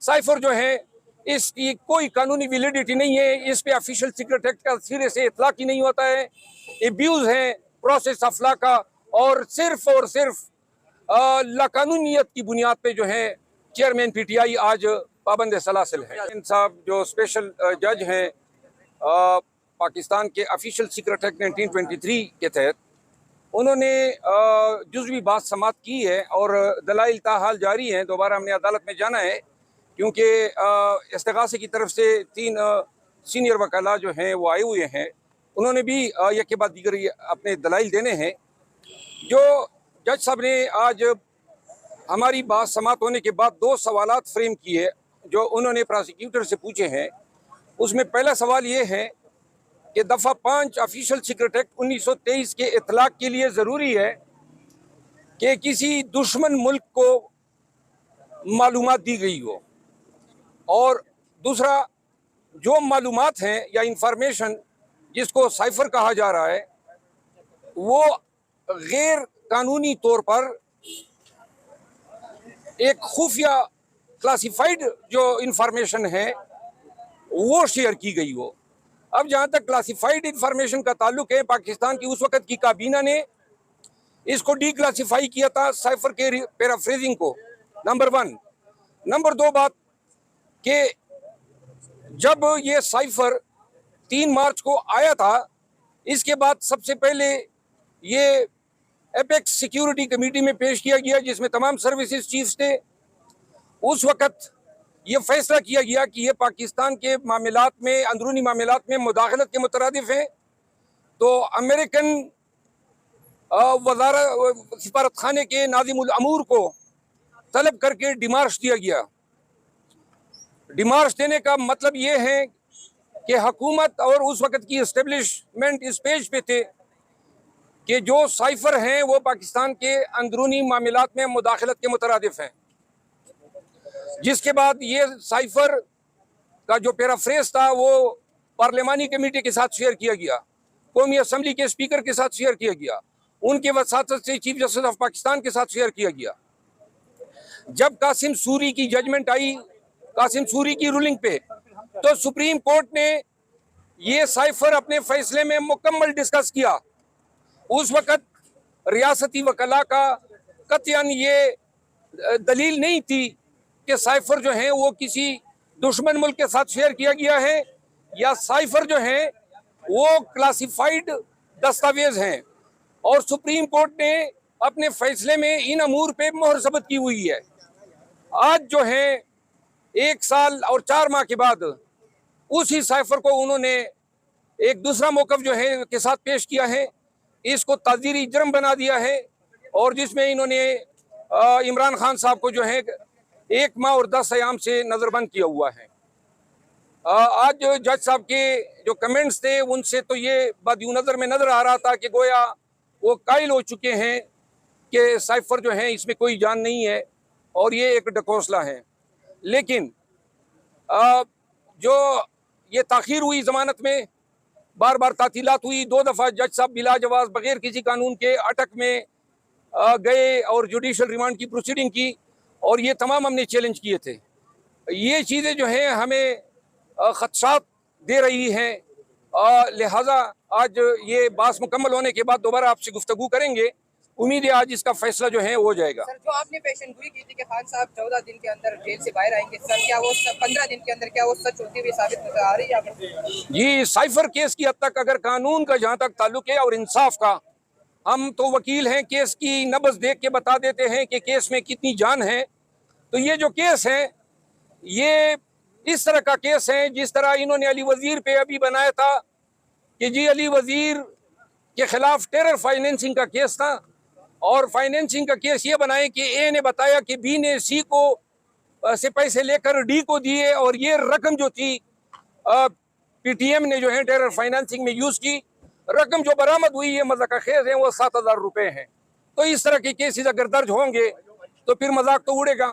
Cipher जो है इसकी कोई कानूनी वैलिडिटी नहीं है, इस पे ऑफिशियल सीक्रेट एक्ट का सिरे से इतलाक ही नहीं होता है, एब्यूज है प्रोसेस ऑफ लॉ का, और सिर्फ लाकानूनियत की बुनियाद पे जो है चेयरमैन पीटीआई आज पाबंद सलासिल है। इन साहब जो स्पेशल जज हैं पाकिस्तान के ऑफिशियल सीक्रेट एक्ट 1923 के तहत, उन्होंने जुज़वी बात समात की है और दलाइल ताहाल जारी हैं। दोबारा हमने अदालत में जाना है क्योंकि इस्तिगासे की तरफ से 3 सीनियर वकला जो हैं वो आए हुए हैं, उन्होंने भी एक के बाद दीगर अपने दलाइल देने हैं। जो जज साहब ने आज हमारी बात समात होने के बाद 2 सवालात फ्रेम किए जो उन्होंने प्रोसिक्यूटर से पूछे हैं। उसमें पहला सवाल ये है कि दफ़ा 5 ऑफिशियल सीक्रेट एक्ट 1923 के इतलाक के लिए ज़रूरी है कि किसी दुश्मन मुल्क को मालूमात दी गई हो, और दूसरा जो मालूमात हैं या इंफॉर्मेशन जिसको साइफर कहा जा रहा है वो गैर कानूनी तौर पर एक खुफिया क्लासिफाइड जो इंफॉर्मेशन है वो शेयर की गई हो। अब जहाँ तक क्लासिफाइड इंफॉर्मेशन का ताल्लुक है, पाकिस्तान की उस वक़्त की काबीना ने इसको डी क्लासिफाई किया था साइफर के पैराफ्रेजिंग को, नंबर 1। नंबर 2 बात कि जब ये साइफर 3 मार्च को आया था, इसके बाद सबसे पहले ये एपेक्स सिक्योरिटी कमेटी में पेश किया गया जिसमें तमाम सर्विसेज चीफ्स थे। उस वक़्त ये फैसला किया गया कि ये पाकिस्तान के मामलात में, अंदरूनी मामलात में मुदाखलत के मुतरादिफ हैं। तो अमेरिकन वज़ारत सिफारत खाने के नाज़िमुल अमूर को तलब करके डिमार्श दिया गया। डिमार्श देने का मतलब ये है कि हुकूमत और उस वक़्त की इस्टेब्लिशमेंट इस पेज पे थे कि जो साइफर हैं वो पाकिस्तान के अंदरूनी मामलात में मुदाखलत के मुतरादिफ हैं। जिसके बाद ये साइफर का जो पैराफ्रेज था वो पार्लिमानी कमेटी के साथ शेयर किया गया, कौमी असम्बली के स्पीकर के साथ शेयर किया गया, उनके वसातत से चीफ जस्टिस ऑफ पाकिस्तान के साथ शेयर किया गया। जब कासिम सूरी की जजमेंट आई, कासिम सूरी की रूलिंग पे, तो सुप्रीम कोर्ट ने ये साइफर अपने फैसले में मुकम्मल डिस्कस किया। उस वक़्त रियासती वकला का कतई ये दलील नहीं थी कि साइफर जो है वो किसी दुश्मन मुल्क के साथ शेयर किया गया है या साइफर जो है वो क्लासिफाइड दस्तावेज हैं, और सुप्रीम कोर्ट ने अपने फैसले में इन अमूर पे मोहर सबत की हुई है। आज जो है 1 साल और 4 माह के बाद उसी साइफर को उन्होंने एक दूसरा मौक़िफ़ जो है के साथ पेश किया है, इसको ताज़ीरी जुर्म बना दिया है, और जिसमें इन्होंने इमरान खान साहब को जो है 1 माह और 10 अयाम से नज़रबंद किया हुआ है। आज जज साहब के जो कमेंट्स थे उनसे तो ये बदियो नज़र में नज़र आ रहा था कि गोया वो कायल हो चुके हैं कि साइफर जो है इसमें कोई जान नहीं है और ये एक ढकोसला है। लेकिन जो ये ताख़ीर हुई ज़मानत में, बार बार तातीलात हुई, 2 दफ़ा जज साहब बिला जवाज़ बग़ैर किसी कानून के अटक में गए और जुडिशल रिमांड की प्रोसीडिंग की, और ये तमाम हमने चैलेंज किए थे। ये चीज़ें जो हैं हमें ख़दशात दे रही हैं, लिहाजा आज ये बात मुकम्मल होने के बाद दोबारा आपसे गुफ्तगू करेंगे। उम्मीद है आज इसका फैसला जो है हो जाएगा। सर, जो आपने पेशन गोई की थी कि खान साहब 14 दिन के अंदर जेल से बाहर आएंगे, सर क्या वो 15 दिन के अंदर क्या वो सच होती हुई साबित नजर आ रही है? जी, साइफर केस की हद तक अगर कानून का जहाँ तक ताल्लुक है और इंसाफ का, हम तो वकील हैं, केस की नब्ज़ देख के बता देते हैं कि केस में कितनी जान है। तो ये जो केस है ये इस तरह का केस है जिस तरह इन्होंने अली वजीर पे अभी बनाया था कि जी अली वजीर के खिलाफ टेरर फाइनेंसिंग का केस था, और फाइनेंसिंग का केस ये बनाए कि ए ने बताया कि बी ने सी को से पैसे लेकर डी को दिए, और ये रकम जो थी पीटीएम ने जो है टेरर फाइनेंसिंग में यूज़ की। रकम जो बरामद हुई है मज़ाक खेज है वो 7,000 रुपये हैं। तो इस तरह के केसेस अगर दर्ज होंगे तो फिर मजाक तो उड़ेगा।